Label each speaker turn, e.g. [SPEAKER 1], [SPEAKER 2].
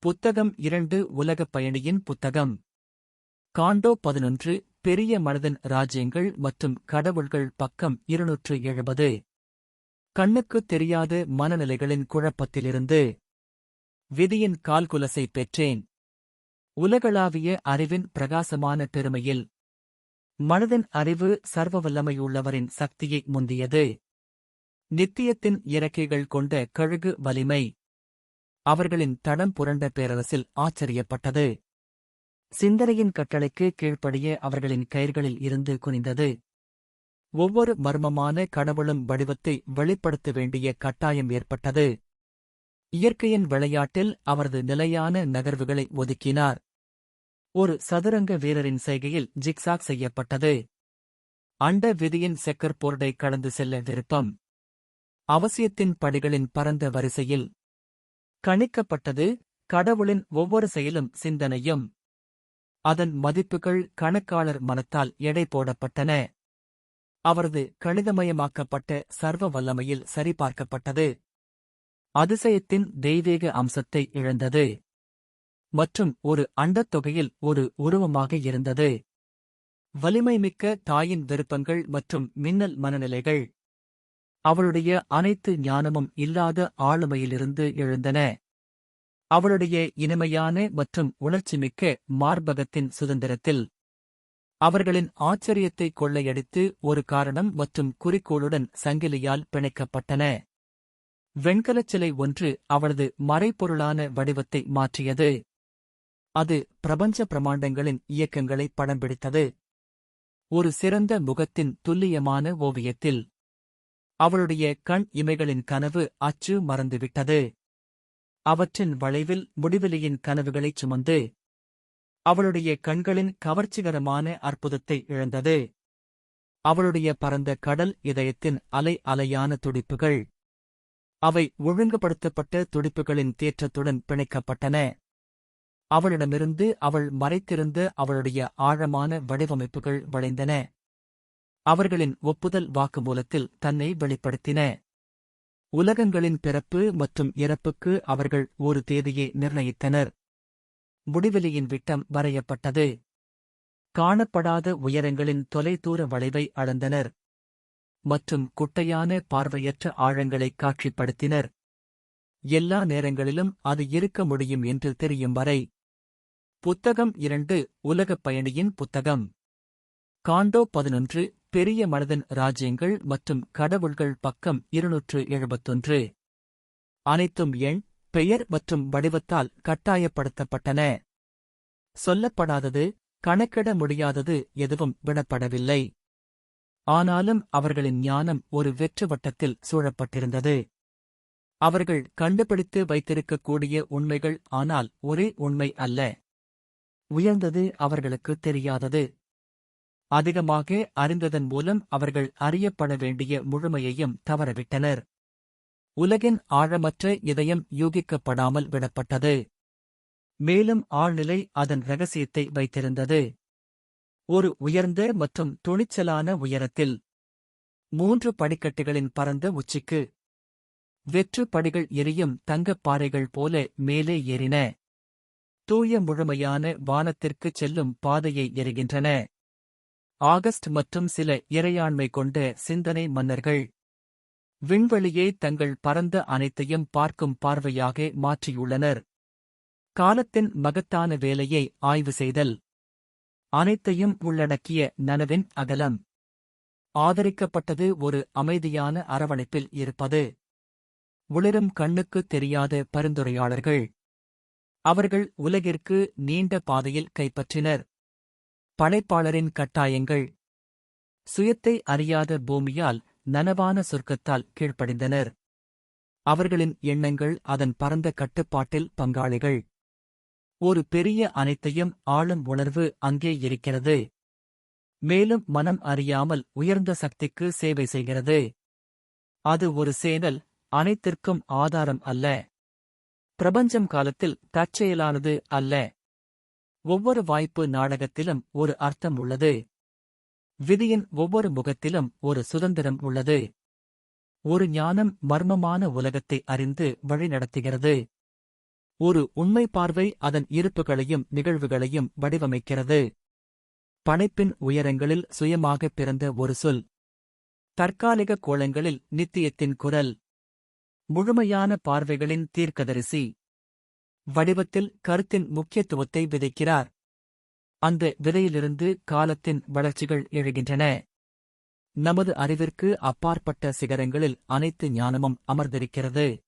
[SPEAKER 1] புத்தகம் 2 உலகப் பயணியின் புத்தகம். காண்டோ 11 பெரிய மனதின் ராஜ்யங்கள் மற்றும் கடவுள்கள் பக்கம் 270. கண்ணுக்குத் தெரியாத மனநிலைகளின் குழப்பத்திலிருந்து விதியின் கால்குலசை பெற்றேன். உலகளாவிய அறிவின் பிரகாசமான பெருமையில் மனதின் அறிவு சர்வவல்லமையுள்ளவரின் சக்தியை முந்தியது. நித்தியத்தின் இறக்கைகள் கொண்ட கழுகு வலிமை அவர்களின் தடம் புரண்ட பேரரசில் ஆச்சரியப்பட்டது. சிந்தனையின் கட்டளைக்கு கீழ்ப்படிய அவர்களின் கயிர்களில் இருந்து குனிந்தது. ஒவ்வொரு மர்மமான கடவுளும் வடிவத்தை வெளிப்படுத்த வேண்டிய கட்டாயம் ஏற்பட்டது. இயற்கையின் விளையாட்டில் அவரது நிலையான நகர்வுகளை ஒதுக்கினார். ஒரு சதுரங்க வீரரின் செய்கையில் ஜிக்சாக் செய்யப்பட்டது. அண்ட விதியின் செக்கர் போர்டை கடந்து செல்ல விருப்பம் அவசியத்தின் படிகளின் பரந்த வரிசையில் கணிக்கப்பட்டது. கடவுளின் ஒவ்வொரு செயலும் சிந்தனையும் அதன் மதிப்புகள் கணக்காளர் மனத்தால் எடை போடப்பட்டன. அவரது கணிதமயமாக்கப்பட்ட சர்வ வல்லமையில் சரிபார்க்கப்பட்டது. அதிசயத்தின் தெய்வீக அம்சத்தை இழந்தது மற்றும் ஒரு அண்டத் தொகையில் ஒரு உருவமாக இருந்தது. வலிமைமிக்க தாயின் விருப்பங்கள் மற்றும் மின்னல் மனநிலைகள் அவளுடைய அனைத்து ஞானமும் இல்லாத ஆளுமையிலிருந்து எழுந்தன. அவளுடைய இனிமையான மற்றும் உணர்ச்சிமிக்க மார்பகத்தின் சுதந்திரத்தில் அவர்களின் ஆச்சரியத்தை கொள்ளையடித்து ஒரு காரணம் மற்றும் குறிக்கோளுடன் சங்கிலியால் பிணைக்கப்பட்டன. வெண்கலச் சிலை ஒன்று அவளது மறைபொருளான வடிவத்தை மாற்றியது. அது பிரபஞ்ச பிரமாண்டங்களின் இயக்கங்களை படம் பிடித்தது. ஒரு சிறந்த முகத்தின் துல்லியமான ஓவியத்தில் அவளுடைய கண் இமைகளின் கனவு அச்சு மறந்துவிட்டது. அவற்றின் வளைவில் முடிவெளியின் கனவுகளைச் சுமந்து அவளுடைய கண்களின் கவர்ச்சிகரமான அற்புதத்தை இழந்தது. அவளுடைய பரந்த கடல் இதயத்தின் அலை அலையான துடிப்புகள் அவை ஒழுங்குபடுத்தப்பட்ட துடிப்புகளின் தேற்றத்துடன் பிணைக்கப்பட்டன. அவளிடமிருந்து அவள் மறைத்திருந்த அவளுடைய ஆழமான வடிவமைப்புகள் வளைந்தன. அவர்களின் ஒப்புதல் வாக்குமூலத்தில் தன்னை வெளிப்படுத்தின. உலகங்களின் பிறப்பு மற்றும் இறப்புக்கு அவர்கள் ஒரு தேதியை நிர்ணயித்தனர். முடிவெளியின் விட்டம் வரையப்பட்டது. காணப்படாத உயரங்களின் தொலைதூர வளைவை அளந்தனர் மற்றும் குட்டையான பார்வையற்ற ஆழங்களைக் காட்சிப்படுத்தினர். எல்லா நேரங்களிலும் அது இருக்க முடியும் என்று தெரியும் வரை. புத்தகம் 2 உலகப் பயணியின் புத்தகம். காண்டோ 11 பெரிய மனதின் ராஜ்யங்கள் மற்றும் கடவுள்கள் பக்கம் 271. அனைத்தும் எண், பெயர் மற்றும் வடிவத்தால் கட்டாயப்படுத்தப்பட்டன. சொல்லப்படாதது, கணக்கிட முடியாதது எதுவும் விடப்படவில்லை. ஆனாலும் அவர்களின் ஞானம் ஒரு வெற்று வட்டத்தில் சூழப்பட்டிருந்தது. அவர்கள் கண்டுபிடித்து வைத்திருக்கக்கூடிய உண்மைகள், ஆனால் ஒரே உண்மை அல்ல. உயர்ந்தது அவர்களுக்கு தெரியாதது. அதிகமாக அறிந்ததன் மூலம் அவர்கள் அறியப்பட வேண்டிய முழுமையையும் தவறவிட்டனர். உலகின் ஆழமற்ற இதயம் யூகிக்கப்படாமல் விடப்பட்டது. மேலும் ஆழ்நிலை அதன் இரகசியத்தை வைத்திருந்தது. ஒரு உயர்ந்த மற்றும் துணிச்சலான உயரத்தில் 3 படிக்கட்டுகளின் பரந்த உச்சிக்கு வெற்று படிகள் எரியும் தங்கப் பாறைகள் போல மேலே ஏறின. தூய முழுமையான வானத்திற்குச் செல்லும் பாதையை எரிகின்றன. ஆகஸ்ட் மற்றும் சில இறையாண்மை கொண்ட சிந்தனை மன்னர்கள் விண்வெளியை தங்கள் பரந்த அனைத்தையும் பார்க்கும் பார்வையாக மாற்றியுள்ளனர். காலத்தின் மகத்தான வேலையை ஆய்வு செய்தல், அனைத்தையும் உள்ளடக்கிய நனவின் அகலம். ஆதரிக்கப்பட்டது ஒரு அமைதியான அரவணைப்பில் இருப்பது. ஒளிரும் கண்ணுக்குத் தெரியாத பரிந்துரையாளர்கள் அவர்கள் உலகிற்கு நீண்ட பாதையில் கைப்பற்றினர். படைப்பாளரின் கட்டாயங்கள் சுயத்தை அறியாத பூமியால் நனவான சொர்க்கத்தால் கீழ்ப்படிந்தனர். அவர்களின் எண்ணங்கள் அதன் பரந்த கட்டுப்பாட்டில் பங்காளிகள். ஒரு பெரிய அனைத்தையும் ஆளும் உணர்வு அங்கே இருக்கிறது. மேலும் மனம் அறியாமல் உயர்ந்த சக்திக்கு சேவை செய்கிறது. அது ஒரு சேனல், அனைத்திற்கும் ஆதாரம் அல்ல. பிரபஞ்சம் காலத்தில் தற்செயலானது அல்ல. ஒவ்வொரு வாய்ப்பு நாடகத்திலும் ஒரு அர்த்தம் உள்ளது. விதியின் ஒவ்வொரு முகத்திலும் ஒரு சுதந்திரம் உள்ளது. ஒரு ஞானம் மர்மமான உலகத்தை அறிந்து வழிநடத்துகிறது. ஒரு உண்மை பார்வை அதன் இருப்புகளையும் நிகழ்வுகளையும் வடிவமைக்கிறது. படைப்பின் உயரங்களில் சுயமாகப் பிறந்த ஒரு சொல். தற்காலிக கோளங்களில் நித்தியத்தின் குரல். முழுமையான பார்வைகளின் தீர்க்கதரிசி. வடிவத்தில் கருத்தின் முக்கியத்துவத்தை விதைக்கிறார். அந்த விதையிலிருந்து காலத்தின் வளர்ச்சிகள் எழுகின்றன. நமது அறிவிற்கு அப்பாற்பட்ட சிகரங்களில் அனைத்து ஞானமும் அமர்ந்திருக்கிறது.